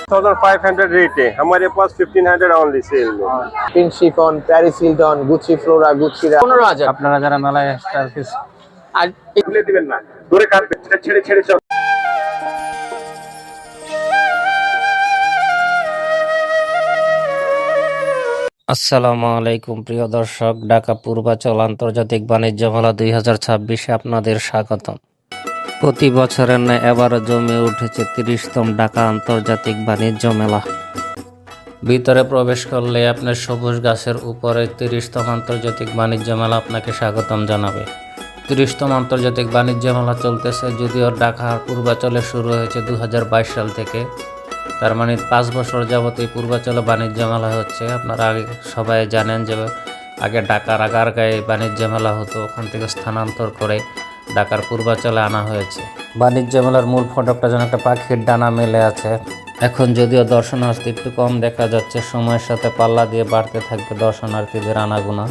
1500 rate है, हमारे पास 1500 only cell में। Pink chiffon, Paris Hilton, Gucci Flora, Gucci 15,000। আপনারা যারা মেলায় স্টার পিস আর খুলে দিবেন না, ধরে কাটবে, ছেড়ে ছেড়ে চল। আসসালামু আলাইকুম প্রিয় দর্শক, ঢাকা পূর্বাচল আন্তর্জাতিক বাণিজ্য মেলা 2026-এ আপনাদের স্বাগতম। প্রতি বছরের ন্যায় এবারও জমে উঠেছে 30তম ঢাকা আন্তর্জাতিক বাণিজ্য মেলা। ভিতরে প্রবেশ করলে আপনার সবুজ গাছের উপরে 30তম আন্তর্জাতিক বাণিজ্য মেলা আপনাকে স্বাগতম জানাবে। 30তম আন্তর্জাতিক বাণিজ্য মেলা চলতেছে, যদিও ঢাকা পূর্বাচলে শুরু হয়েছে 2022 সাল থেকে। তার মানে 5 বছর যাবত এই পূর্বাচলে বাণিজ্য মেলা হচ্ছে। আপনারা আগে সবাই জানেন যে আগে ঢাকার আগারগাঁয়ে বাণিজ্য মেলা হতো, ওখান থেকে স্থানান্তর করে ঢাকার পূর্বাচলে আনা হয়েছে। বাণিজ্য মেলার মূল ফটকটা যেন একটা পাখির ডানা মেলে আছে। এখন যদিও দর্শনার্থী একটু কম দেখা যাচ্ছে, সময়ের সাথে পাল্লা দিয়ে বাড়তে থাকবে দর্শনার্থীদের আনাগোনা।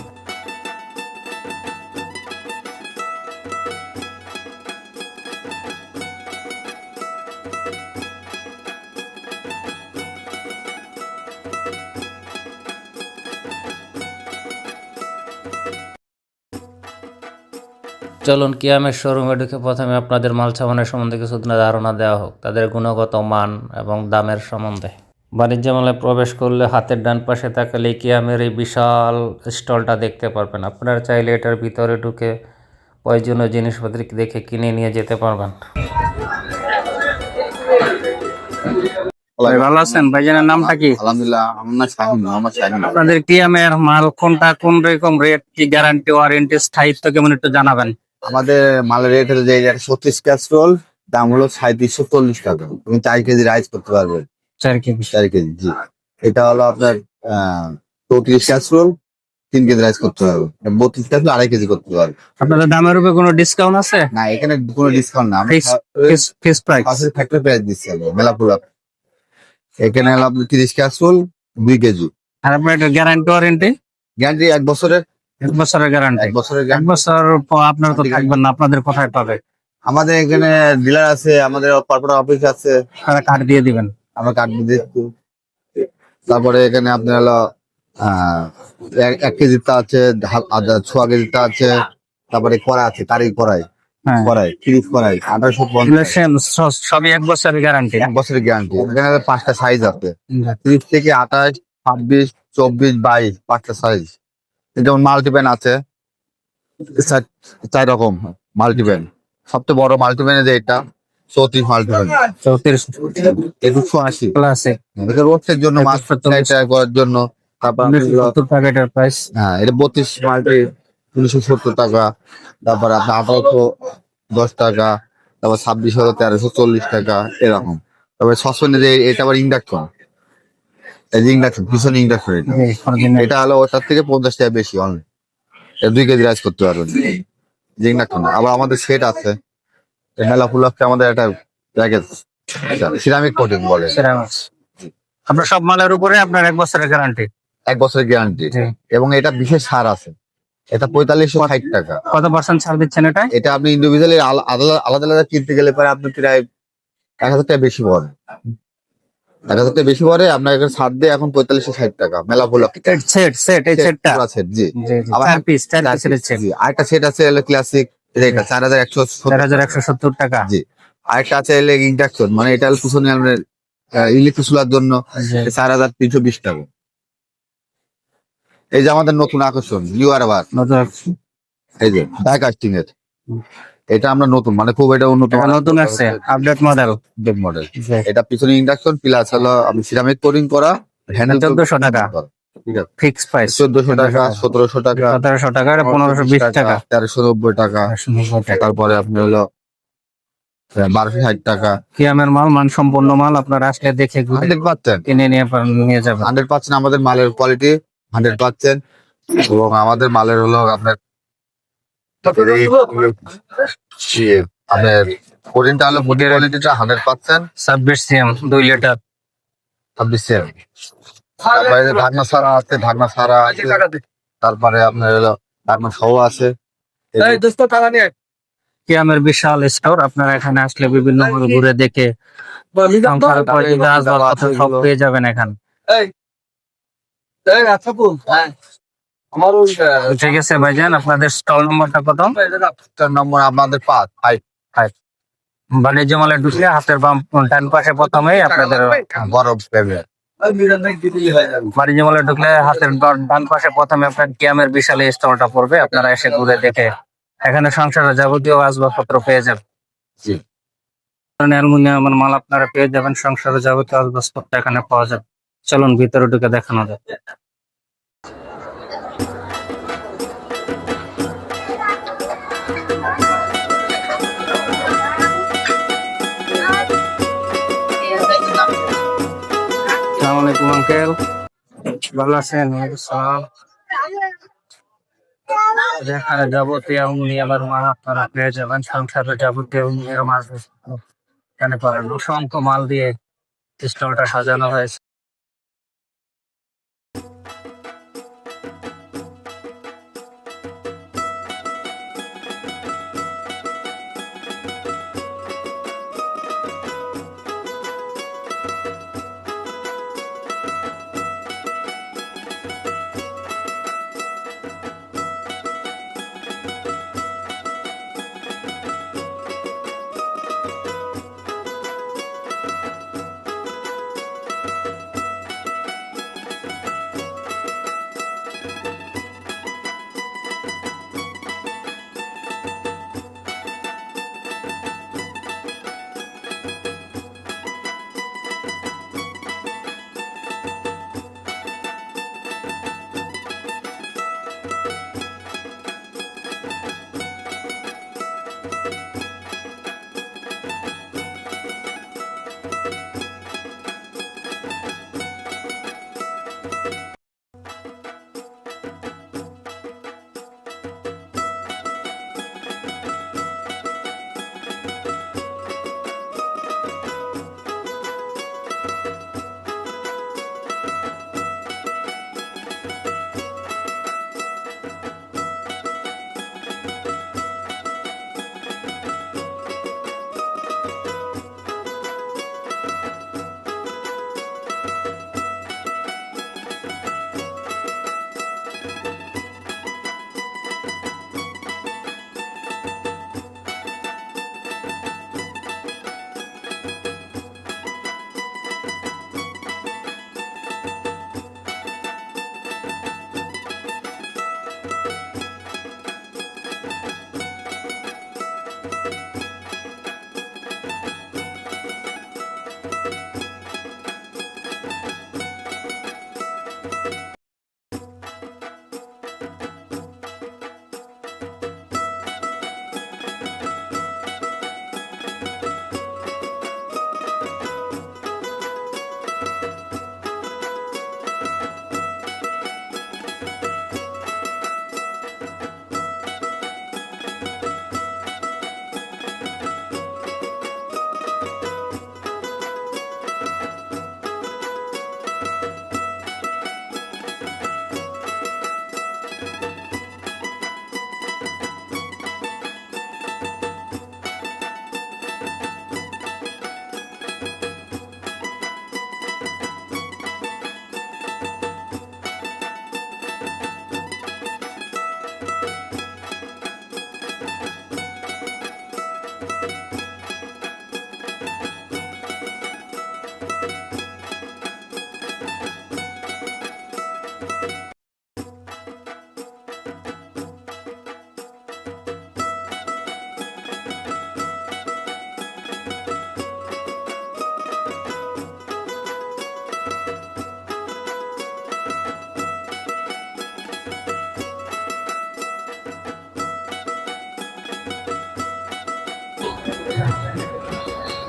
চলুন কিয়ামের শোরুমে ঢুকে প্রথমে আপনাদের মাল সামানের সম্বন্ধে কিছু ধারণা দেওয়া হোক, তাদের গুণগত মান এবং দামের সম্বন্ধে। বাণিজ্য মেলায় প্রবেশ করলে হাতের ডান পাশে তাকালে কিয়ামের এই বিশাল স্টলটা দেখতে পারবেন। আপনারা চাইলে এটার ভিতরে ঢুকে প্রয়োজনীয় জিনিসপত্র দেখে কিনে নিয়ে যেতে পারবেন। ভালো আছেন? ভাইজানের নামটা কি? আলহামদুলিল্লাহ, আমার নাম শাহিন, মোহাম্মদ শাহিন। আপনাদের কিয়ামের মাল কোনটা, কোন রকম রেট, কি গ্যারান্টি, ওয়ারেন্টি, স্থায়িত্ব কেমন একটু জানাবেন। আমাদের মালের রেট হলো যে 36 ক্যাসরোল, দাম হলো 3740 টাকা। তুমি 4 কেজি রাইস করতে পারবেন। 4 কেজি? 4 কেজি, জি। এটা হলো আপনার 34 ক্যাসরোল, 3 কেজি রাইস করতে পারবেন। 32 ক্যাসরোল 2.5 কেজি করতে পারবেন। আপনাদের দামের উপরে কোনো ডিসকাউন্ট আছে? না, এখানে কোনো ডিসকাউন্ট না, ফিক্স প্রাইস। ফ্যাক্টরি প্রাইস দিচ্ছি আমি মেলা পুরো। এখানে হলো আপনার 30 ক্যাসরোল 2 কেজি। আর আপনার এটা গ্যারান্টি ওয়ারেন্টি? গ্যারান্টি 1 বছরের। 1 বছরের গ্যারান্টি? 1 বছরের 1 বছর পর আপনারা তো থাকবেন না, আপনাদের কোথায় পাবে? আমাদের এখানে ডিলার আছে, আমাদের কর্পোরেট অফিস আছে, তারা কার্ড দিয়ে দিবেন। আমরা কার্ড দিচ্ছি। তারপরে এখানে আপনার হলো 1 কেজির তা আছে, 6 কেজির তা আছে। তারপরে কড়াই আছে, তারিখ কড়াই, কড়াই 30 কড়াই 1850। সবই 1 বছরের গ্যারান্টি? 1 বছরের গ্যারান্টি। এখানে 5টা সাইজ আছে, 30 থেকে 28, 26, 24, 22, 5টা সাইজ। যেমন মাল্টিপ্যান আছে 4 রকম মাল্টিপ্যান। সবচেয়ে বড় মাল্টিপ্যান যে এটা 34 মাল্টিপ্যান, 280 ক্লাসিক। এটা রোস্টের জন্য, মাছ করার জন্য। তারপর 70 টাকা এটার প্রাইস। হ্যাঁ, এটা 32 মাল্টি 370 টাকা। তারপর আপনার 1810 টাকা। তারপর 26 হলো 1340 টাকা, এরকম। তারপরে সসপ্যানের যে এটা আবার ইন্ডাকশন, এই যে ইন্ডাকশন, ভীষণ ইন্ডাকশন। এটা হলো ওটার থেকে 50 টাকা বেশি অনলি। এটা 2 কেজি রাইস করতে পারবেন, যে ইন্ডাকশন। আবার আমাদের সেট আছে, মেলা ফুলাচ্ছে আমাদের একটা প্যাকেজ, সিরামিক কোটিং বলে। আপনার সব মালের উপরে আপনার 1 বছরের গ্যারান্টি? 1 বছরের গ্যারান্টি। এবং এটা বিশেষ ছাড় আছে, এটা 4560 টাকা। কত % ছাড় দিচ্ছেন এটা? এটা আপনি ইন্ডিভিজুয়ালি আলাদা আলাদা কিনতে গেলে পরে আপনি প্রায় 1000 টাকা বেশি পড়ে। 1000 টাকা বেশি পড়ে। আপনার এখানে ছাড় দিয়ে এখন 4560 টাকা মেলা ফুলাচ্ছে। এই সেটটা সেট, জি। আবার 4 পিস সেট। আরেকটা সেট আছে ক্লাসিক, এটা 4170 টাকা। জি। আরেকটা আছে ইন্ডাকশন, মানে এটা হলো পিছনে আপনার ইলেকট্রিক চুলার জন্য, 4320 টাকা। এই যে আমাদের নতুন আকর্ষণ নিউ আরবার, এই যে ডাই কাস্টিং এর, এটা আমরা নতুন, মানে খুব এটা উন্নত নতুন আছে, আপডেট মডেল। এটা পিছনে ইন্ডাকশন প্লাস হলো আমি সিরামিক কোটিং করা, হ্যান্ডেল 1400 টাকা ফিক্স প্রাইস। 1400 টাকা, 1700 টাকা, 1700 টাকা, 1520 টাকা, 1390 টাকা। তারপরে আপনি হলো 1260 টাকা। কিয়ামের মাল মানসম্পন্ন মাল, আপনারা আসলে দেখে 100% কিনে নিয়ে যাবেন। 100% আমাদের মালের কোয়ালিটি 100%। এবং আমাদের মালের হলো আপনার কোটিংটা হলো কোয়ালিটিটা 100%। 26 সিএম 2 লিটার, 26 সিএম। তারপরে ঢাকনা ছাড়া আছে, ঢাকনা ছাড়া আছে। তারপরে আপনার হলো ঢাকনা সহ আছে। কিয়ামের বিশাল স্টোর। আপনারা এখানে আসলে বিভিন্ন মল ঘুরে দেখে সংসারের প্রয়োজনীয় আসবাবপত্র সব পেয়ে যাবেন এখানে। ঠিক আছে ভাইজান, আপনাদের স্টল নম্বরটা কত? নম্বর আপনাদের 5 বাণিজ্য মলে ঢুকলে হাতের বাম ডান পাশে প্রথমেই আপনাদের বড় পেবে। বাণিজ্য মলে ঢুকলে হাতের ডান পাশে প্রথমে আপনার কিয়ামের বিশাল স্টলটা পড়বে। আপনারা এসে ঘুরে দেখে এখানে সংসারের যাবতীয় আসবাবপত্র পেয়ে যাবেন। জি। অ্যালুমিনিয়ামের মাল আপনারা পেয়ে যাবেন, সংসারের যাবতীয় আসবাবপত্র এখানে পাওয়া যাবে। চলুন ভিতরে ঢুকে দেখানো যায়। আসসালামু আলাইকুম আঙ্কেল, ভালো আছেন? সালাম। এখানে যাবতীয় অ্যালুমিনিয়ামের মাল আপনারা পেয়ে যাবেন, সংসারের যাবতীয় অ্যালুমিনিয়াম মাল এখানে পাবেন। অসংখ্য মাল দিয়ে স্টলটা সাজানো হয়েছে।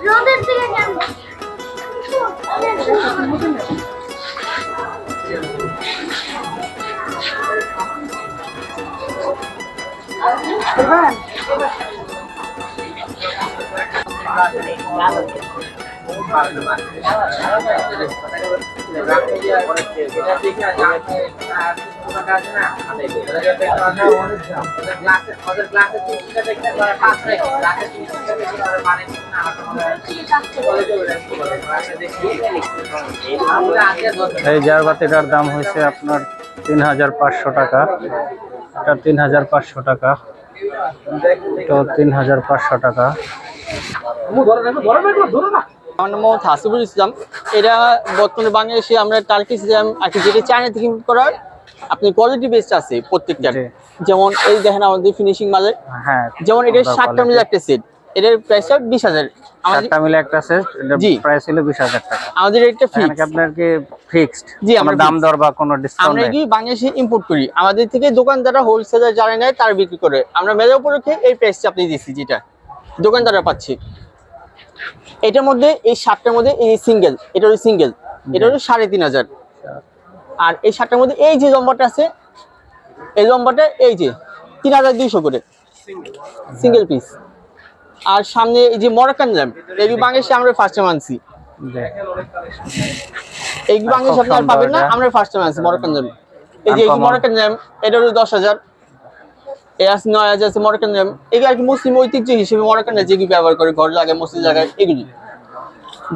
রোদের দিকে যান। এই জারবাতিটার দাম হয়েছে আপনার 3500 টাকা। এটা 3500 টাকা, এটা 3500 টাকা। আমার নাম মোহাম্মদ হাসিবুল ইসলাম। এটা বর্তমানে বাংলাদেশে আমরা টার্কিশ জ্যাম আর কি, যেটা চায়না থেকে ইম্পোর্ট করার আপনি কোয়ালিটি বেসড আছে প্রত্যেকটা। জি। যেমন এই দেখেন আমাদের ফিনিশিং মালের, হ্যাঁ, যেমন এটা সুন্দর 7টা মিলে একটা সেট, এটার প্রাইসটা 20,000। আমাদের 7টা মিলে একটা সেট, এটা জি। প্রাইস হলো 20,000 টাকা। আমাদের এটা এখানে ফিক্স। কি আপনার কি ফিক্সড? জি, কোনো আমরা দাম fixed। দর বা কোনো ডিসকাউন্ট আমরা নেই? কি বাংলাদেশে ইম্পোর্ট করি, আমাদের থেকে দোকানদাররা হোলসেলার যারা নেয় তার বিক্রি করে, আমরা মেলা উপলক্ষে এই প্রাইসটা আপনি দিচ্ছি, যেটা দোকানদাররা পাচ্ছে। এটার মধ্যে এই 7টার মধ্যে এই সিঙ্গেল, এটা হলো সিঙ্গেল, এটা হলো 3,500। আর এই 7টার মধ্যে এই যে লম্বাটা আছে, এই লম্বাটা এই যে 3,200 করে সিঙ্গেল পিস। আর সামনে এই যে মরক্কান ল্যাম্প, এই বাংলাদেশে আমরা ফার্স্ট টাইম আনছি, জি। এই বাংলাদেশে আপনি আর সুন্দর পাবেন না, এটা। আমরা ফার্স্ট টাইম আনছি মরক্কান ল্যাম্প। এই যে Uncommon। মরক্কান ল্যাম্প, এটা হলো 10,000। এই আছে 9,000 আছে মরক্কান ল্যাম্প। এগুলো আর কি মুসলিম ঐতিহ্য হিসেবে মরক্কান যেগুলি ব্যবহার করে ঘর লাগায়, মসজিদ লাগায়, এগুলি।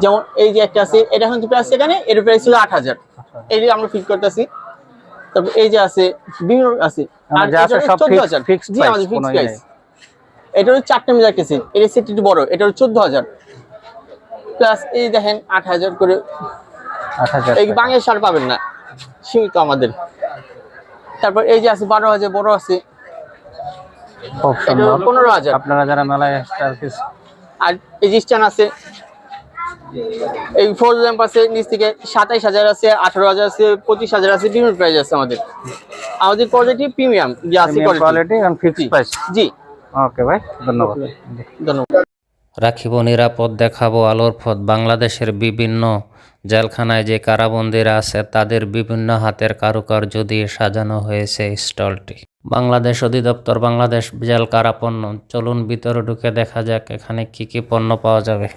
যেমন এই যে একটা আছে, এটা কিন্তু প্রাইস এখানে, এর প্রাইস ছিল 8,000, এই যে আমরা ফিট করতেছি। তারপর এই যে আছে বিভিন্ন আছে, আর যা আছে সব 14,000। ফিক্সড জি, আমাদের প্রাইস, ফিক্স কোনো প্রাইস। এটা হলো 4টা মিলে একটা সেট, এর সেট একটু বড়, এটা হলো 14,000 প্লাস এই দেখেন 8,000 করে। 8,000 এই টাকা। বাংলাদেশ আর পাবেন না, সীমিত আমাদের। তারপর এই যে আছে 12,000 বড় আছে, খুব এটা সুন্দর। 15,000। আপনারা যারা মেলায় টার্কিশ আর এই যে স্ট্যান্ড আছে, এই ফোর ল্যাম্প আছে নিচ থেকে 27,000 আছে, 18,000 আছে, 25,000 আছে, বিভিন্ন প্রাইস আছে আমাদের। আমাদের কোয়ালিটি প্রিমিয়াম যে আছে কোয়ালিটি এন্ড ফিক্সড প্রাইস। জি, ওকে ভাই, ধন্যবাদ। ধন্যবাদ। রাখিব নিরাপদ, দেখাবো আলোর পথ। বাংলাদেশের বিভিন্ন জেলখানায় যে কারাবন্দীরা আছে তাদের বিভিন্ন হাতের কারুকার্য দিয়ে সাজানো হয়েছে স্টলটি। বাংলাদেশ অধিদপ্তর, বাংলাদেশ জেল কারাপণ্য। চলুন ভিতরে ঢুকে দেখা যাক এখানে কি কি পণ্য পাওয়া যাবে।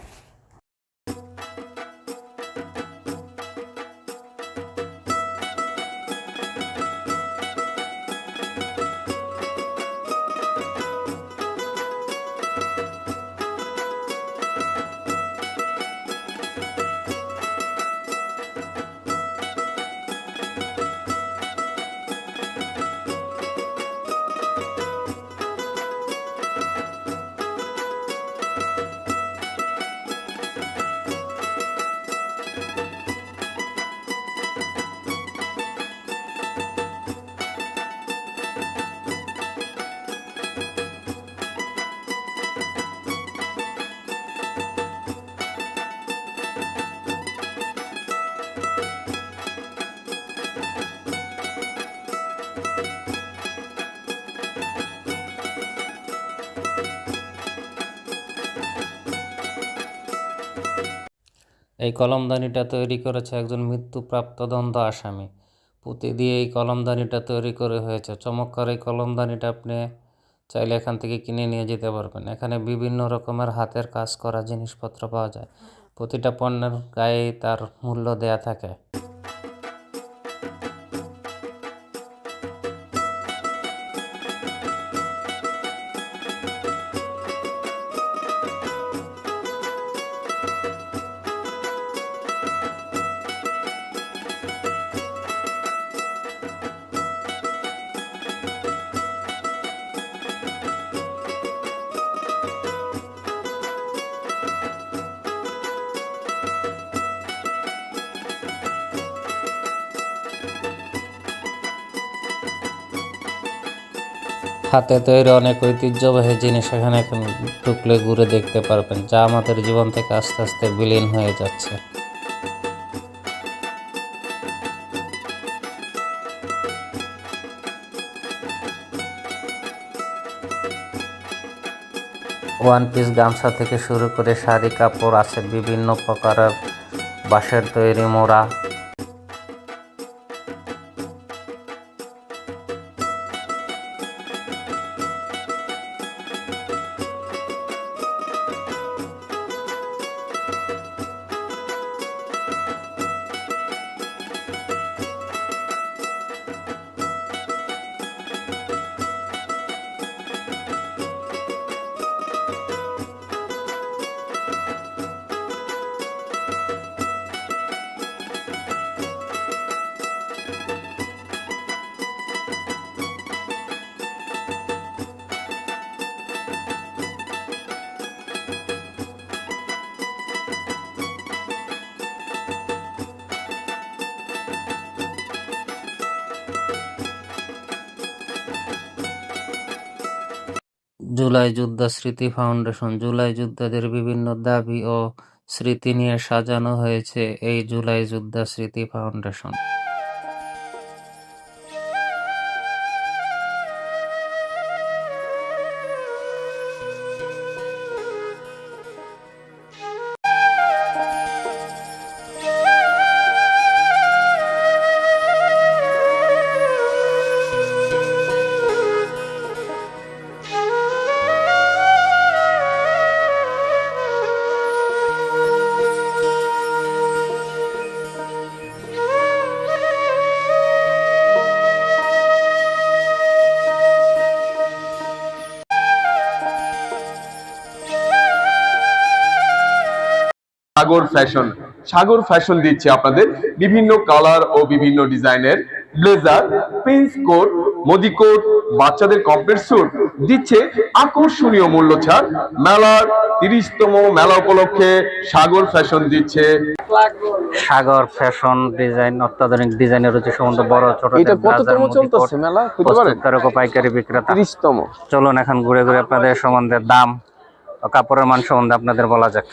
এই কলমদানিটা তৈরি করেছে একজন মৃত্যুপ্রাপ্ত দ্বন্দ্ব আসামি। পুঁতি দিয়ে এই কলমদানিটা তৈরি করে হয়েছে। চমৎকার এই কলমদানিটা আপনি চাইলে এখান থেকে কিনে নিয়ে যেতে পারবেন। এখানে বিভিন্ন রকমের হাতের কাজ করা জিনিসপত্র পাওয়া যায়। প্রতিটা পণ্যের গায়ে তার মূল্য দেয়া থাকে। হাতে তৈরি অনেক ঐতিহ্যবাহী জিনিস এখানে ঢুকলে ঘুরে দেখতে পারবেন, যা আমাদের জীবন থেকে আস্তে আস্তে বিলীন হয়ে যাচ্ছে। ওয়ান পিস গামছা থেকে শুরু করে শাড়ি কাপড় আছে, বিভিন্ন প্রকারের বাঁশের তৈরি মোড়া। জুলাই যোদ্ধা স্মৃতি ফাউন্ডেশন। জুলাই যোদ্ধাদের বিভিন্ন দাবি ও স্মৃতি নিয়ে সাজানো হয়েছে এই জুলাই যোদ্ধা স্মৃতি foundation. Sagar fashion. Sagar fashion দিচ্ছে আপনাদের বিভিন্ন কালার ও বিভিন্ন ডিজাইনের blazer, prince coat, Modi coat, বাচ্চাদের কমপ্লিট স্যুট দিচ্ছে আকর্ষণীয় মূল্য ছাড়। মেলার 30তম মেলা উপলক্ষে সাগর ফ্যাশন দিচ্ছে। সাগর ফ্যাশন ডিজাইন, অত্যাধুনিক ডিজাইনের রয়েছে সমস্ত বড় ছোট। এটা কততম চলতেছে মেলা কইতে পারেন? প্রস্তুতকারক ও পাইকারি বিক্রেতা। 30তম। চলুন এখন ঘুরে ঘুরে আপনাদের সম্বন্ধে দাম ও কাপড়ের মান সম্বন্ধে আপনাদের বলা যাক।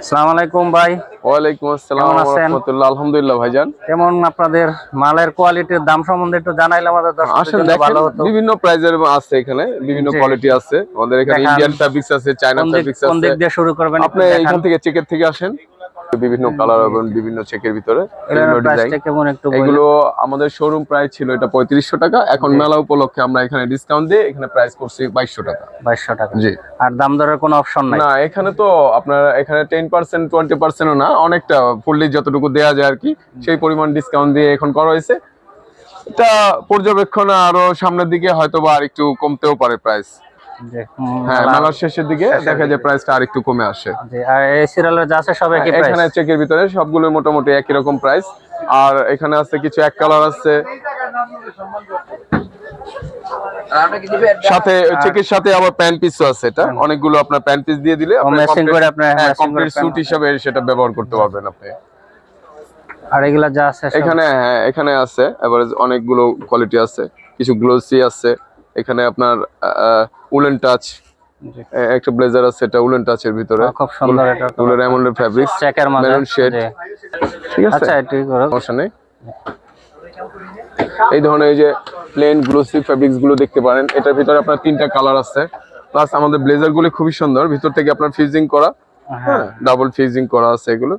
আসসালামু আলাইকুম ভাই। ওয়ালাইকুম আসসালাম কেমন ওয়া আছেন? রাহমাতুল্লাহ। আলহামদুলিল্লাহ ভাইজান। কেমন আপনাদের মালের কোয়ালিটির দাম সম্বন্ধে একটু জানাইলে আমাদের দর্শকদের আসেন জন্য দেখেন, ভালো হতো। বিভিন্ন প্রাইজের আছে এখানে, বিভিন্ন জি। কোয়ালিটি আছে আমাদের এখানে। দেখান। ইন্ডিয়ান ফ্যাব্রিক্স আছে, চায়না ফ্যাব্রিক্স কোন দিক আছে। দিয়ে শুরু করবেন? আপনি এখান থেকে চেকের থেকে আসেন, বিভিন্ন কালার এবং বিভিন্ন চেকের ভিতরে বিভিন্ন ডিজাইন। প্রাইসটা কেমন একটু বলেন। এগুলো আমাদের শোরুম প্রাইস ছিল এটা 3500 টাকা, এখন মেলা উপলক্ষে আমরা এখানে ডিসকাউন্ট দিয়ে এখানে প্রাইস করছি 2200 টাকা। 2200 টাকা। জি। আর দাম দরের কোনো অপশন নাই? না, এখানে তো আপনার এখানে 10% 20% ও না, অনেকটা ফুললি যতটুকু দেয়া যায় আর কি সেই পরিমাণ ডিসকাউন্ট দিয়ে এখন করা হয়েছে। এটা পর্যবেক্ষণ আরো সামনের দিকে হয়তো বা আরেকটু কমতেও পারে প্রাইস। জি। হ্যাঁ, মেলার শেষের দিকে দেখা যায় প্রাইসটা আরেকটু কমে আসে। জি। আর এই সিরিয়ালের যা আছে সব একই প্রাইস? এখানে চেকের ভিতরে সবগুলো মোটামুটি একই রকম প্রাইস। আর এখানে আছে কিছু এক কালার আছে, সাথে চেকের সাথে আবার প্যান্ট পিসও আছে। এটা অনেকগুলো আপনার প্যান্ট পিস দিয়ে দিলে আপনি ম্যাচিং করে আপনি কমপ্লিট স্যুট হিসেবে সেটা ব্যবহার করতে পারবেন আপনি। আর এগুলা যা আছে সব- এখানে হ্যাঁ, এখানে আছে এভারেজ অনেকগুলো কোয়ালিটি আছে, কিছু গ্লোসি আছে। এখানে আপনার উলেন টাচ একটা ব্লেজার আছে, এটা উলেন টাচের ভিতরে খুব সুন্দর। এটা উলেন রেমন্ডের ফ্যাব্রিক্স, চেকের মাঝে। Maroon shade. জি। ঠিক আছে, আচ্ছা, এটি করো। সমস্যা নেই। এই ধরনের এই যে প্লেন গ্লোসি ফ্যাব্রিক্স গুলো দেখতে পারেন, এটার ভিতরে আপনার 3টা কালার আছে। প্লাস আমাদের ব্লেজার গুলো খুবই সুন্দর, ভিতর থেকে আপনার ফিজিং করা, হ্যাঁ ডাবল ফিজিং করা আছে। এগুলো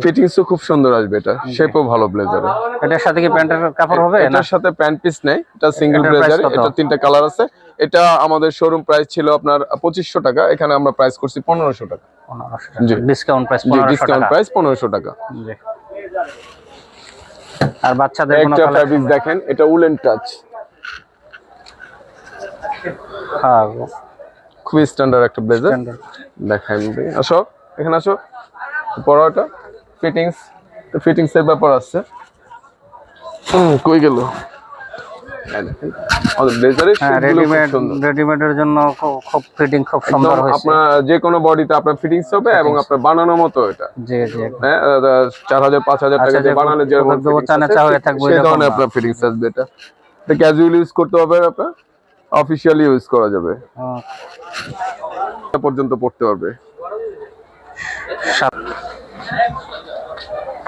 ফিটিংসও খুব সুন্দর আসবে, এটা শেপও ভালো ব্লেজারে। এটার সাথে কি প্যান্টের কাপড় হবে না? এটার সাথে প্যান্ট পিস নেই, এটা সিঙ্গেল এটার ব্লেজার। price কত? এটা 3টা কালার আছে। এটা আমাদের শোরুম প্রাইস ছিল আপনার 2500 টাকা, এখানে আমরা প্রাইস করছি 1500 টাকা। 1500 জি। টাকা ডিসকাউন্ট প্রাইস জি, 1500 ডিসকাউন্ট টাকা। প্রাইস 1500 টাকা। জি। আর বাচ্চাদের কোনো একটা কালার? ফ্যাব্রিক দেখেন, এটা উলেন টাচ, হ্যাঁ, খুবই স্ট্যান্ডার্ড একটা ব্লেজার। standard। দেখাই ভাই, আসো এখানে আসো। পরো এটা ফিটিংস এর ব্যাপার আছে। কই গেল? এই দেখেন, আমাদের ব্লেজারের হ্যাঁ, শেপগুলো খুব সুন্দর। রেডিমেডের জন্য খুব ফিটিং খুব সুন্দর একদম হয়েছে। আপনার যে কোনো বডিতে আপনার ফিটিংস হবে এবং আপনার বানানো মতো এটা। জি জি। হ্যাঁ, 4000-5000 টাকা আচ্ছা, দিয়ে বানানো যেরকম চানা হয়ে থাকবে সেই এরকম ধরনের না। আপনার ফিটিংস আসবে। এটা ক্যাজুয়াল ইউজ করতে হবে, আপনার অফিশিয়ালি ইউজ করা যাবে, পর্যন্ত পড়তে পারবে।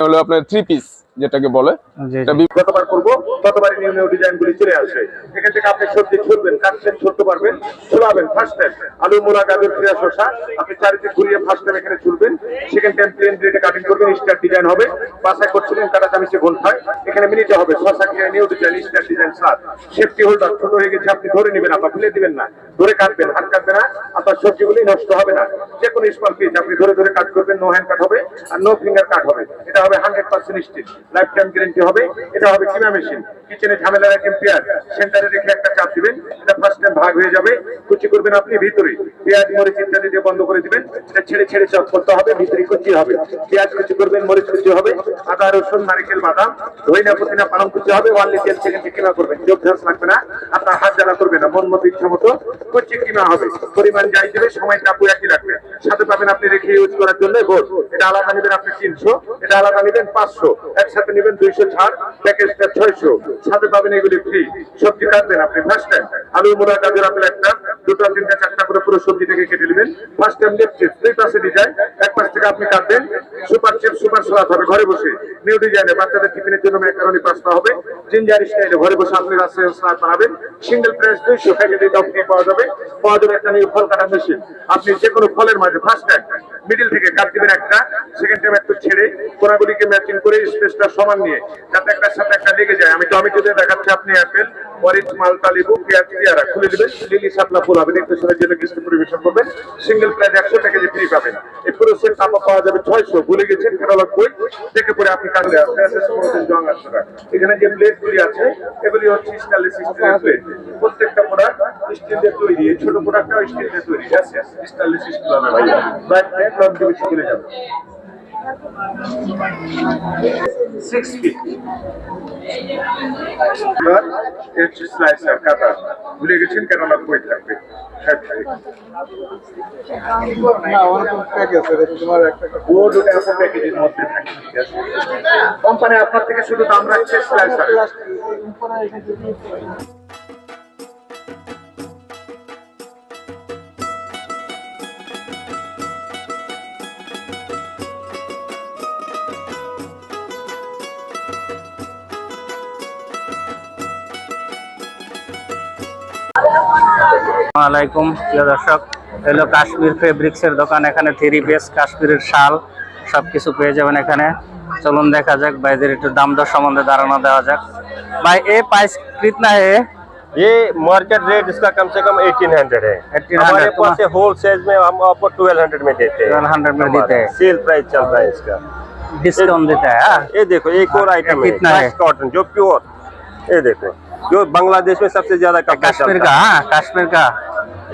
হলো আপনার 3 পিস যেটাকে বলে, জি, এটা জি। যতবার করবো ততবারই নিউ নিউ ডিজাইন গুলি চলে আসে। এখান থেকে আপনি সবজি ছুলবেন, কাটছেন, ছুলতে পারবেন, ছুলাবেন। ফার্স্ট টাইম আলু, মূলা, গাজর, পেঁয়াজ, শসা আপনি চারিদিকে ঘুরিয়ে ফার্স্ট টাইম এখানে ছুলবেন। সেকেন্ড টাইম প্লেন গ্রেডে কাটিং করবেন, স্টার ডিজাইন হবে। বাসায় করছিলেন কাটা চামিচে গোল হয়, এখানে মিনিটে হবে। শসা কিনে নিউ ডিজাইন, স্টার ডিজাইন সার। সেফটি হোল্ডার ছোট হয়ে গেছে, আপনি ধরে নেবেন, আপনার ফেলে দিবেন না, ধরে কাটবেন, হাত কাটবে না, আপনার সবজিগুলি নষ্ট হবে না। যে কোনো স্মল পিস আপনি ধরে ধরে কাট করবেন, নো হ্যান্ড কাট হবে আর নো ফিঙ্গার কাট হবে। এটা হবে 100% স্টিল, লাইফ টাইম গ্যারান্টি হবে। এটা হবে কিমা মেশিন, কিচেনে ঝামেলা রাখেন পেয়ার, সেন্টারে রেখে একটা চাপ দিবেন। এটা ফার্স্ট টাইম ভাগ হয়ে যাবে। কুচি করবেন আপনি ভিতরে, পেঁয়াজ মরিচ ইত্যাদি দিয়ে বন্ধ করে দিবেন। এটা ছেড়ে ছেড়ে চপ করতে হবে, ভিতরে কুচি হবে। পেঁয়াজ কুচি করবেন, মরিচ কুচি হবে, আদা রসুন নারকেল বাদাম ধইনা পুদিনা পালং কুচি হবে। 1 লিটার সেকেন্ডে কিমা করবেন, যোগ ঝাঁস লাগবে না, আপনার হাত জ্বালা করবে না, মন মতো ইচ্ছা মতো কুচি কিমা হবে। পরিমাণ যাই দেবে, সময় কাপু একই রাখবেন। সাথে পাবেন আপনি রেখে ইউজ করার জন্য গোল। এটা আলাদা নেবেন আপনি 300, এটা আলাদা নেবেন 500, একসাথে নেবেন 200 ছাড়, প্যাকেজটা 600। সাথে পাবেন এগুলি ফ্রি। সবজি কাটবেন আপনি ফার্স্ট টাইম আলু মূলা গাজর আপেল একটা, দুটো তিনটা চারটা করে পুরো সবজিটাকে কেটে নেবেন। ফার্স্ট টাইম লেফট চিপস 2 পাশে ডিজাইন, এক পাশ থেকে আপনি কাটবেন। সুপার চিপস সুপার সালাদ হবে ঘরে বসে, নিউ ডিজাইনে বাচ্চাদের টিফিনের জন্য ম্যাকারনি পাস্তা হবে, জিঞ্জার স্টাইলে ঘরে বসে আপনি রাস্তায় সালাদ বানাবেন। সিঙ্গেল প্রাইস 200, প্যাকেটে দাম ফ্রি পাওয়া যাবে। একটা নিউ ফল কাটার মেশিন, আপনি যে কোনো ফলের মাঝে ফার্স্ট টাইম মিডিল থেকে কাট দিবেন একটা, সেকেন্ড টাইম একটু ছেড়ে কোনাগুলিকে ম্যাচিং করে স্পেসটা সমান নিয়ে যাতে একটার সাথে একটা লেগে যায়। আমি টমেটো দিয়ে দেখাচ্ছি, আপনি অ্যাপেল অরেঞ্জ মালটা লেবু পেঁয়াজ পেয়ারা খুলে দিবেন, লিলি শাপলা ফুল হবে, একটু সময়ের জন্য কিছু পরিবেশন করবেন। সিঙ্গেল প্রাইস 100 প্যাকেজে ফ্রি পাবেন। এই পুরো সেট টাকা পাওয়া যাবে 600। ভুলে গেছেন ক্যাটালগ বই দেখে পরে আপনি কাটলে আসবে জং আসবে না। এখানে যে প্লেট গুলি আছে এগুলি হচ্ছে স্টেনলেস স্টিলের প্লেট, প্রত্যেকটা প্রোডাক্ট স্টিল দিয়ে তৈরি। এই ছোট প্রোডাক্টটাও স্টিল দিয়ে তৈরি, স্টেনলেস স্টিল হবে ভাইয়া, ব্রাইট প্লেট লং দিয়ে চলে যাবে। 6 ফিট স্লাইসার কাটা, ভুলে গেছেন ক্যাটালগ বই থাকবে। কোম্পানি আপনার থেকে শুধু দাম রাখছে স্লাইসার। আসসালামাইকুম প্রিয় দর্শক, হলো কাশ্মীর ফেব্রিক্সের দোকান। এখানে 3 পিস কাশ্মীরের শাল সবকিছু পেয়ে যাবেন এখানে। চলুন দেখা যাক, ভাইদের একটু দাম দর সম্বন্ধে ধারণা দেওয়া যাক। ভাই ए प्राइस कितना है? ये मार्केट रेट इसका कम से कम 1800 है। 1800 हमारे पास होल सेल में हम आपको 1200 में देते हैं। 1200 में देते हैं। सेल प्राइस चल रहा है इसका, डिस्काउंट देता है। हाँ? ये देखो एक और आइटम है, कितना है? कॉटन जो प्योर, ये देखो जो बांग्लादेश में सबसे ज्यादा कपड़ा कश्मीर चलता का, है। हाँ कश्मीर का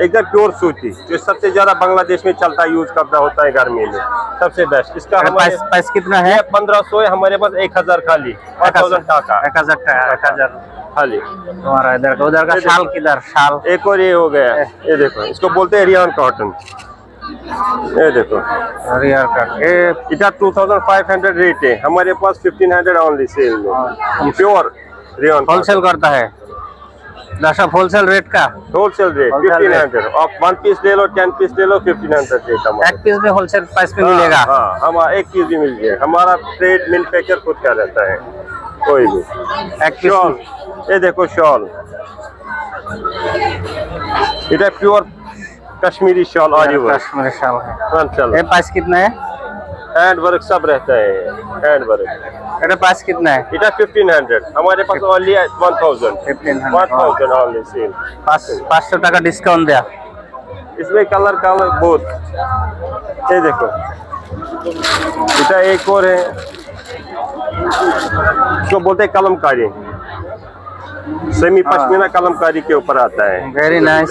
एकदम प्योर सूती, जो सबसे ज्यादा बांग्लादेश में चलता है, यूज कपड़ा होता है गर्मी में, सबसे बेस्ट। इसका हमारे प्राइस कितना है? 1500 है, हमारे पास 1000 खाली, 1000 टाका 1000 खाली। तुम्हारा इधर का, उधर का शाल किधर? शाल एक और ये हो गया, ये देखो इसको बोलते हैं रियान कॉटन। ये देखो रियर का, ये इधर 2500 रेट है, हमारे पास 1500 ओनली सेल में। प्योर रियान होलसेल करता है दर्शक, होलसेल रेट का। Wholesale rate Wholesale 1500। आप 1 पीस ले लो, 10 पीस ले लो, 1500 रेट हमारा। एक पीस में होलसेल प्राइस में मिलेगा। हाँ, हमारा एक पीस भी मिल जाए। हमारा ट्रेड मैन्युफैक्चर खुद का रहता है, कोई भी। एक पीस शॉल, ये देखो शॉल, इधर प्योर कश्मीरी शॉल आरी वर्क, कश्मीरी शाल है। चल ये प्राइस कितना है? हैंड वर्क सब रहता है, हैंड वर्क। ये प्राइस कितना है? इधर 1500, हमारे पास ओनली 1000 ओनली सेल। 500 টাকা ডিসকাউন্ট দেয়া। इसमें कलर बहुत, ये देखो इधर एक और है, इसको बोलते हैं कलमकारी, सेमी पश्मीना कलमकारी के ऊपर आता है। वेरी नाइस,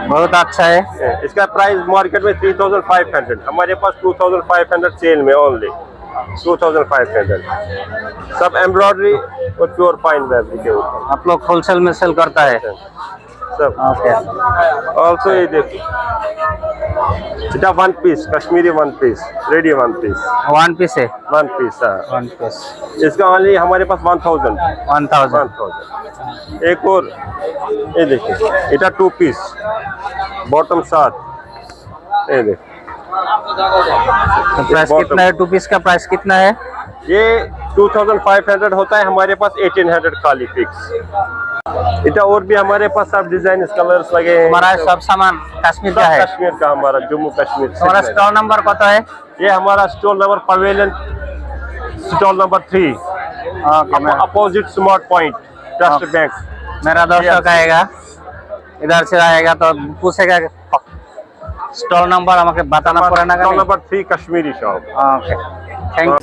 बहुत अच्छा है। इसका प्राइस मार्केट में 3500, हमारे पास 2500 सेल में ओनली 2500। सब एम्ब्रॉयडरी और प्योर फाइन फैब्रिक के ऊपर आप लोग होलसेल में सेल करता है? सब। ओके, ऑल्सो ये देखो इधर 1 piece Kashmiri 1 piece ready 1 piece 1 piece है। 1 पीस। 1 पीस इसका ओनली हमारे पास 1000। 1000। एक और ये देखिए, इधर 2 पीस बॉटम 7, ये देखिए प्राइस कितना है? 2 पीस का प्राइस कितना है? ये 2500 होता है, हमारे पास 1800 खाली फिक्स। इधर और भी हमारे पास सब डिजाइन कलर्स लगे हैं। हमारा सब सामान कश्मीर का है। कश्मीर का, हमारा जम्मू कश्मीर से हमारा है। स्टॉल नंबर कत है? ये हमारा stall number pavilion, stall number 3, opposite smart point trust bank. मेरा दर्शक आएगा, इधर से आएगा तो पूछेगा स्टॉल नंबर, हमें बताना पड़ेगा। Stall number 3 Kashmiri shop. Okay, thank you.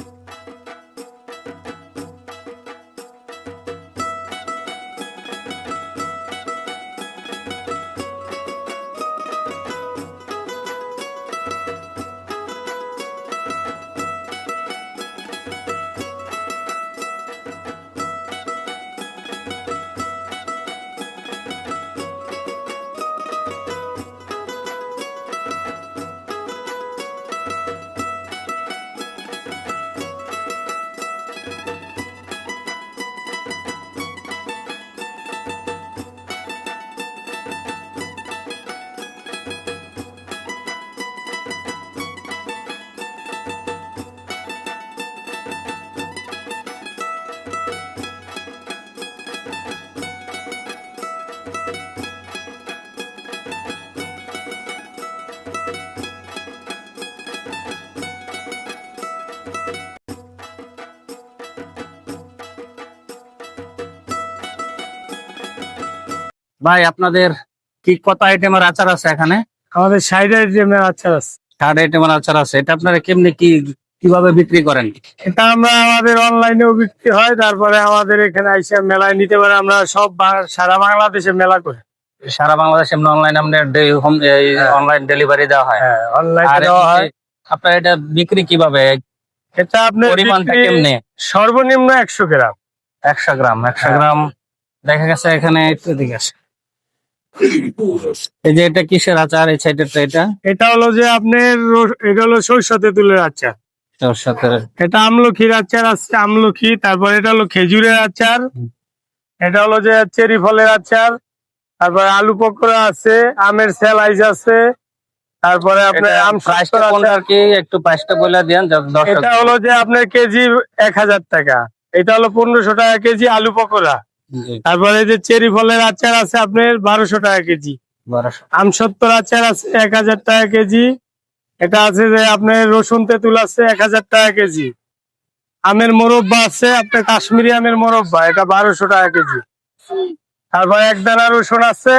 ভাই আপনাদের কি কত আইটেমের আচার আছে এখানে? আমাদের 60 আইটেমের আচার আছে। 60 আইটেমের আচার আছে। এটা আপনারা কেমনি কিভাবে বিক্রি করেন? এটা আমরা আমাদের অনলাইনেও বিক্রি হয়, তারপরে আমাদের এখানে আইসা মেলায় নিতে পারে। আমরা সব সারা বাংলাদেশে মেলা করি। সারা বাংলাদেশে অনলাইন আপনার হোম অনলাইন ডেলিভারি দেওয়া হয়। হ্যাঁ, অনলাইনে আর দেওয়া হয়। আপনার এটা বিক্রি কিভাবে? এটা আপনার পরিমাণটা বিক্রি কেমনে? সর্বনিম্ন 100 গ্রাম। 100 গ্রাম 100 গ্রাম দেখা গেছে এখানে একটু দিকে আসে। এই যে এটা কিসের আচার? এই সাইডেরটা এটা এটা হলো যে আপনার এটা হলো সরষে তেঁতুলের আচার। ওর সাথে এটা আমলকির আচার আছে, আমলকি। তারপর এটা হলো খেজুরের আচার। এটা হলো যে চেরি ফলের আচার। তারপরে আলু পকোড়া আছে, আমের স্যালাইজ আছে। তারপরে আপনার আম প্রাইসটা শক্কর আছে। কোনটার কি একটু প্রাইসটা বলে দেন দর্শক। এটা হলো যে আপনার কেজি 1000 টাকা। এটা হলো 1500 টাকা কেজি আলু পকোড়া। জি, তারপরে এই যে চেরি ফলের আচার আছে আপনার 1200 টাকা কেজি। 1200 আম সত্তর আচার আছে 1000 টাকা কেজি। এটা আছে যে আপনার রসুন তেঁতুল আছে 1000 টাকা কেজি। আমের মোরব্বা আছে আপনার কাশ্মীরি আমের মোরব্বা, এটা 1200 টাকা কেজি। তারপর একদানা রসুন আছে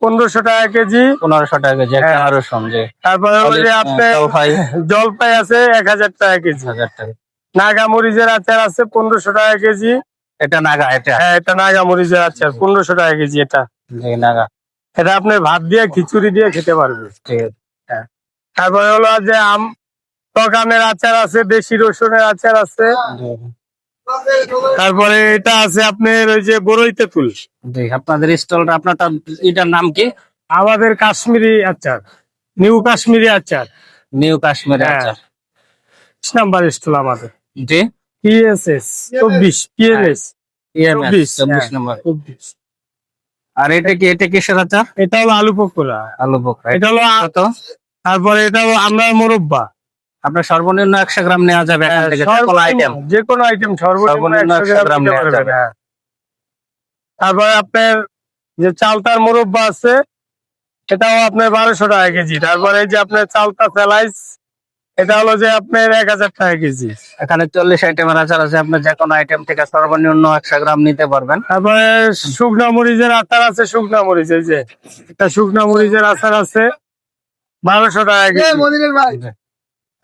1500 টাকা কেজি। 1500 টাকা কেজি একটা হ্যাঁ। রসুন। যে তারপরে হলো যে আপনার জলপাই জলপাই আছে 1000 টাকা কেজি। 1000 টাকা। নাগা মরিচের আচার আছে 1500 টাকা কেজি। এটা নাগা এটা হ্যাঁ, এটা নাগা মরিচের আচার 1500 টাকা কেজি। এটা জি, নাগা। এটা আপনার ভাত দিয়ে খিচুড়ি দিয়ে খেতে পারবে। ঠিক আছে। তারপরে হলো যে টক আমের আচার আছে, দেশি রসুনের আচার আছে। জি, তারপরে এটা আছে আপনার ওই যে বড়ই তেঁতুল। জি, আপনাদের স্টলটা আপনারটা এটার নাম কি? আমাদের কাশ্মীরি আচার, নিউ কাশ্মীরি আচার। নিউ কাশ্মীর হ্যাঁ। আচার। 20 নাম্বার স্টল আমাদের। জি, পিএসএস 24 পিএনএস EMS 24 হ্যাঁ, নম্বর। 24। আর এটা কিসের আচার? এটা হলো আলু পকোড়া। আলু বোখরা। এটা হলো কত? তারপরে এটা হলো আমরার মোরব্বা। আপনার সর্বনিম্ন 100 গ্রাম নেওয়া যাবে এখান থেকে সকল আইটেম। যে কোনো আইটেম সর্বনিম্ন 100 গ্রাম নিতে নেওয়া পারবেন। যাবে। হ্যাঁ। তারপরে আপনার যে চালতার মোরব্বা আছে, এটাও আপনার 1200 টাকা কেজি। তারপরে এই যে আপনার চালতা স্যালাইস, এটা হলো যে আপনার 1000 টাকা কেজি। এখানে 40 আইটেমের আচার আছে। আপনি যে কোনো আইটেম থেকে সর্বনিম্ন 100 গ্রাম নিতে পারবেন। তারপরে শুকনা মরিচের আচার আছে, শুকনা মরিচ। এই যে একটা শুকনা মরিচের আচার আছে 1200 টাকা কেজি।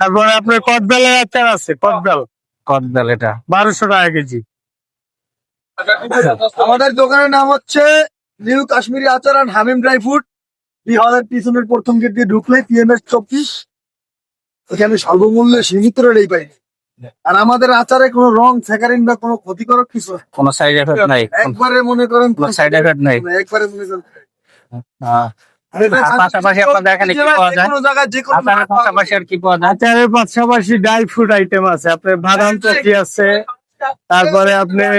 তারপরে আপনার কদবেলের আচার আছে, কদবেল কদবেল এটা 1200 টাকা কেজি। আমাদের দোকানের নাম হচ্ছে নিউ কাশ্মীরি আচার অ্যান্ড হামিম ড্রাই ফ্রুট। এই হলের পিছনের প্রথম গেট দিয়ে ঢুকলে পিএমএস 24। এখানে সর্বমূল্যে সীমিত রেটেই পাই। আর আমাদের আচারে কোনো রং স্যাকারিন বা কোনো ক্ষতিকারক কিছু না। কোনো সাইড এফেক্ট নাই। একবারে মনে করেন কোনো সাইড এফেক্ট নাই। একবারে মনে করেন হ্যাঁ। আর পাশাপাশি আপনাদের এখানে কি পাওয়া যায়? যেকোনো জায়গায় যেকোনো আচারের পাশাপাশি আর কি পাওয়া যায়? আচারের পাশাপাশি ড্রাই ফ্রুট আইটেম আছে, আপনার বাদাম চকি আছে, তারপরে আপনার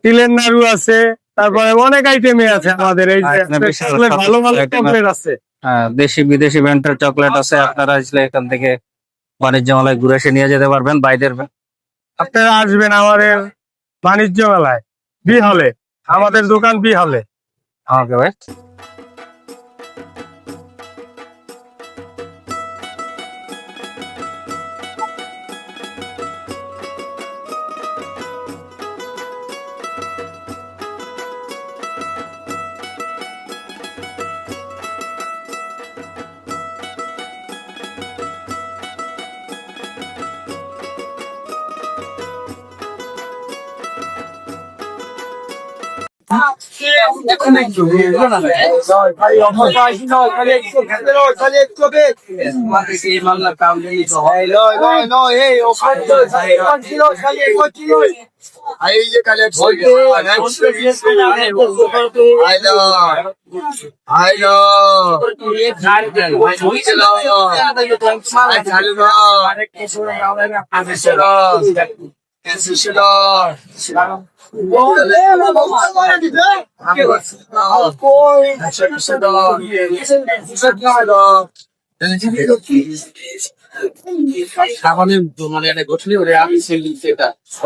তিলের নাড়ু আছে, তারপরে অনেক আইটেমই আছে আমাদের। এই যে আপনার বিশাল চকলেট, ভালো ভালো item চকলেট আছে। হ্যাঁ, দেশি বিদেশি ব্র্যান্ডের চকলেট আছে। আপনারা আসলে এখান থেকে বাণিজ্য মেলায় ঘুরে এসে নিয়ে যেতে পারবেন বাইরের। আপনারা আসবেন আমাদের বাণিজ্য মেলায়, বি হলে। আমাদের দোকান বি হলে। আমাকে ভাই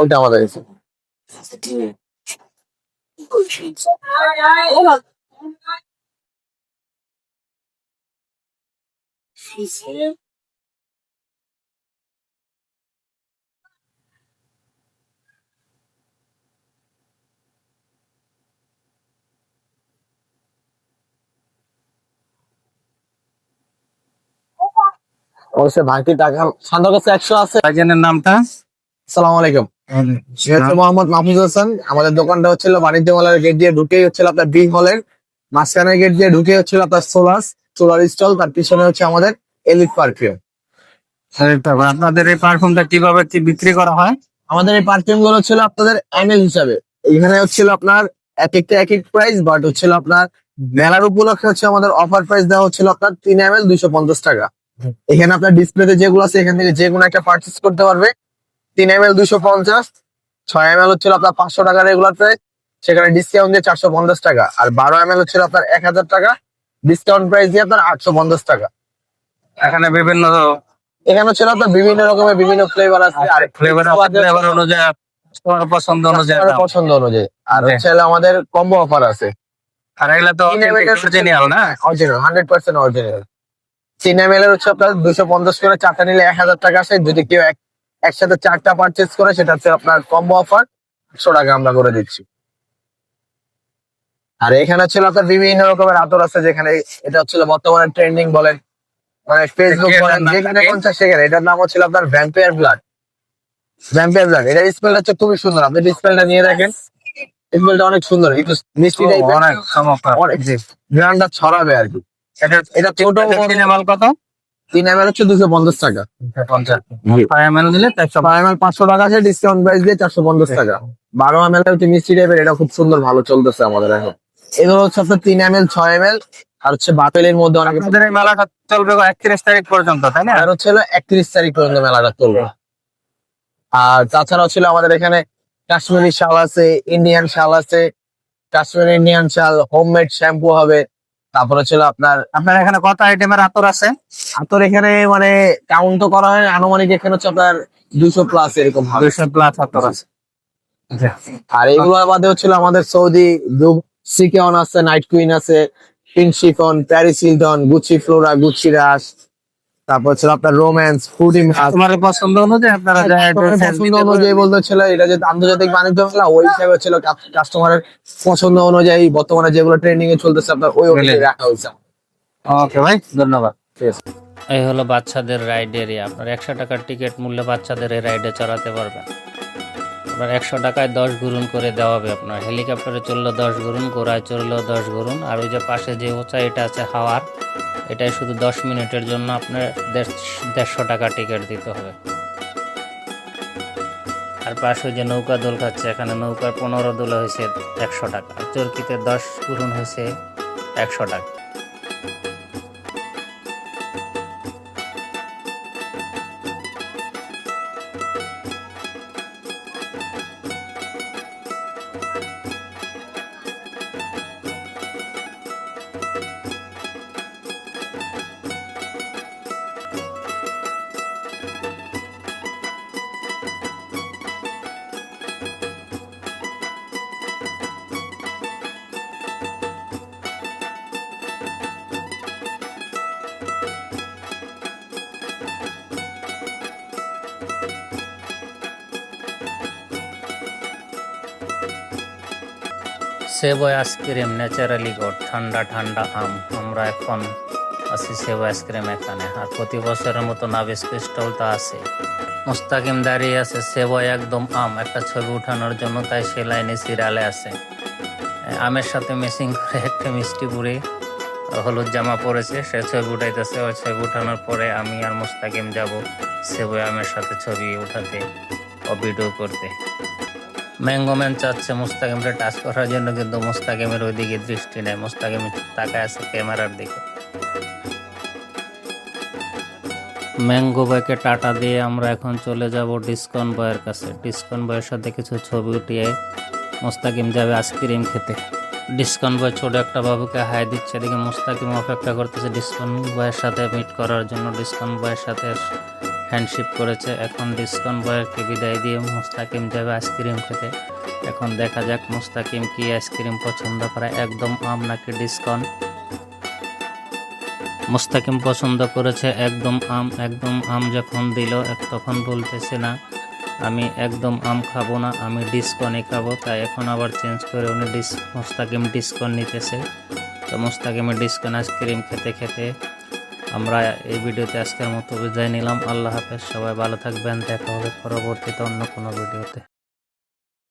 ওটা আমাদের কাছে। অবশ্যই ভাঙতি টাকা সান্দার কাছে 100 আছে। ভাইজানের নামটা? আসসালামু আলাইকুম, আমি হচ্ছে মোহাম্মদ মাহফুজ হাসান। আমাদের দোকানটা হচ্ছিল বাণিজ্য মেলার গেট দিয়ে ঢুকেই হচ্ছিল আপনার বি হলের মাঝখানের গেট দিয়ে ঢুকে হচ্ছিল আপনার সোলার স্টল, তার পিছনে হচ্ছে আমাদের এলিট পারফিউম। আপনাদের এই পারফিউমটা কিভাবে কি বিক্রি করা হয়? আমাদের এই পারফিউম গুলো ছিল আপনাদের এমএল হিসাবে, এখানে হচ্ছিল আপনার এক একটা এক এক প্রাইস, বাট হচ্ছিল আপনার মেলার উপলক্ষে হচ্ছে আমাদের অফার প্রাইস দেওয়া হচ্ছিল আপনার 3 ml 250 টাকা। এখানে আপনার ডিসপ্লেতে যেগুলো আছে এখান থেকে যে কোনো একটা পারচেস করতে পারবে। 3 ml 250, 6 ml হচ্ছিল আপনার 500 টাকা রেগুলার প্রাইস, সেখানে ডিসকাউন্ট দিয়ে 450 টাকা, আর 12 ml হচ্ছিল আপনার 1000 টাকা, ডিসকাউন্ট প্রাইস দিয়ে আপনার 850 টাকা। এখানে বিভিন্ন এখানে ছিল আপনার বিভিন্ন রকমের বিভিন্ন ফ্লেভার আছে, আর ফ্লেভার অনুযায়ী তোমার পছন্দ অনুযায়ী আপনার দাম। পছন্দ অনুযায়ী। আর জি। হচ্ছে হলো আমাদের কম্বো অফার আছে। আর এগুলা তো 3 ml অরিজিনাল না? Original 100% original. 3 ml এর হচ্ছে আপনার 250 করে, 4টা নিলে 1000 টাকা আসে। যদি কেউ একসাথে 4টা পারচেজ করে সেটা হচ্ছে আপনার কম্বো অফার 100 টাকা আমরা করে দিচ্ছি। আর এখানে ছিল আপনার বিভিন্ন রকমের আতর আছে, যেখানে এটা হচ্ছিল বর্তমানে ট্রেন্ডিং বলেন, মানে ফেসবুক বলেন, যেখানে কোন সেখানে। এটার নাম হচ্ছিল আপনার ভ্যাম্পায়ার ব্লাড। এটার স্মেলটা হচ্ছে খুবই সুন্দর, আপনি স্মেলটা নিয়ে দেখেন, স্মেলটা অনেক সুন্দর, একটু মিষ্টি টাইপের, অনেক চমৎকার। অনেক গ্রান্ডটা ছড়াবে আর কি। এটা ছোট সিনেমাল কত? 3 ml হচ্ছে 250 টাকা, 5 ml দিলে 400। 5 ml 500 টাকা আছে, ডিসকাউন্ট প্রাইস দিয়ে 450 টাকা। 12 ml হচ্ছে মিষ্টি টাইপের, এটা খুব সুন্দর ভালো চলতেছে আমাদের এখন। এগুলো হচ্ছে আপনার 3 ml 6 ml, আর হচ্ছে বাতেলের মধ্যে অনেক। আপনাদের এই মেলাটা চলবে 31 তারিখ পর্যন্ত, তাই না? আর হচ্ছে 31 তারিখ পর্যন্ত মেলাটা চলবে। আর তাছাড়াও ছিল আমাদের এখানে কাশ্মীরি শাল আছে, ইন্ডিয়ান শাল আছে, কাশ্মীরি ইন্ডিয়ান শাল, হোমমেড শ্যাম্পু হবে। তারপরে ছিল আপনার আপনার এখানে কত আইটেমের আতর আছে? আতর এখানে মানে কাউন্ট তো করা হয়, আনুমানিক এখানে হচ্ছে আপনার 200 প্লাস এরকম হবে। 200 প্লাস আতর আছে। আর এগুলো বাদে হচ্ছিল আমাদের সৌদি সিকেন আছে, নাইট কুইন আছে, pink chiffon, Paris Hilton, Gucci Flora, Gucci Rush, তারপর হচ্ছে আপনার রোম্যান্স, ফুডি মাছ। তোমার পছন্দ অনুযায়ী আপনারা পছন্দ অনুযায়ী বলতে ছিল, এটা যে আন্তর্জাতিক বাণিজ্য মেলা ওই হিসাবে ছিল কাস্টমারের পছন্দ অনুযায়ী বর্তমানে যেগুলো ট্রেন্ডিং এ চলতেছে আপনার ওই অনুযায়ী রাখা হয়েছে। ওকে ভাই, ধন্যবাদ। এই হলো বাচ্চাদের রাইড এরিয়া। আপনার 100 টাকার টিকিট মূল্যে বাচ্চাদের এই রাইডে চড়াতে পারবেন। আপনার 100 টাকায় 10 ঘুরুন করে দেওয়া হবে। আপনার হেলিকপ্টারে চললো 10 ঘুরুন, ঘোড়ায় চললো 10 ঘুরুন, আর ওই যে পাশে যে উঁচাইটা আছে হাওয়ার, এটাই শুধু 10 মিনিটের জন্য আপনার 150 টাকা টিকিট দিতে হবে। আর পাশে ওই যে নৌকা দোল খাচ্ছে, এখানে নৌকার 15 দোল হয়েছে 100 টাকা, আর চরকিতে 10 ঘুরুন হয়েছে 100 টাকা। সেবই আইসক্রিম ন্যাচারালি গড, ঠান্ডা ঠান্ডা আম। আমরা এখন আছি সেবই আইসক্রিম এখানে, আর প্রতি বছরের মতো নাবিস ক্রিস্টালটা আছে। মুস্তাকিম দাঁড়িয়ে আছে, সেবই একদম আম, একটা ছবি উঠানোর জন্য, তাই সে লাইনে সিরিয়ালে আছে। আমের সাথে মিক্সিং করে একটা মিষ্টি বুড়ি হলুদ জামা পরেছে, সে ছবি উঠাইতেছে। ওই ছবি উঠানোর পরে আমি আর মুস্তাকিম যাব সেবই আমের সাথে ছবি উঠাতে ও ভিডিও করতে। ম্যাঙ্গো ম্যান চাচ্ছে মুস্তাকিমকে টাচ করার জন্য, কিন্তু মুস্তাকিমের ওইদিকে দৃষ্টি নেই, মুস্তাকিম তাকায় আছে ক্যামেরার দিকে। ম্যাঙ্গো বয়কে টাটা দিয়ে আমরা এখন চলে যাব ডিসকন বয়ের কাছে। ডিসকন বয়ের সাথে কিছু ছবি উঠিয়ে মুস্তাকিম যাবে আইসক্রিম খেতে। ডিসকন বয় ছোট একটা বাবুকে হাই দিচ্ছে, এদিকে মুস্তাকিম অপেক্ষা করতেছে ডিসকন বয়ের সাথে মিট করার জন্য। ডিসকন বয়ের সাথে হ্যান্ডশিপ করেছে। এখন ডিসকন বয়কে বিদায় দিয়ে মুস্তাকিম যাবে আইসক্রিম খেতে। এখন দেখা যাক মুস্তাকিম কি আইসক্রিম পছন্দ করে, একদম আম নাকি ডিসকন। মুস্তাকিম পছন্দ করেছে একদম আম। একদম আম যখন দিল তখন বলতেছে না আমি একদম আম খাবো না, আমি ডিসকনই খাবো। তাই এখন আবার চেঞ্জ করে উনি মুস্তাকিম ডিসকন নিতেছে। তো মুস্তাকিমের ডিসকন আইসক্রিম খেতে খেতে আমরা এই ভিডিওতে আজকের মতো বিদায় নিলাম। আল্লাহ হাফেজ, সবাই ভালো থাকবেন, দেখা হবে পরবর্তীতে অন্য কোনো ভিডিওতে।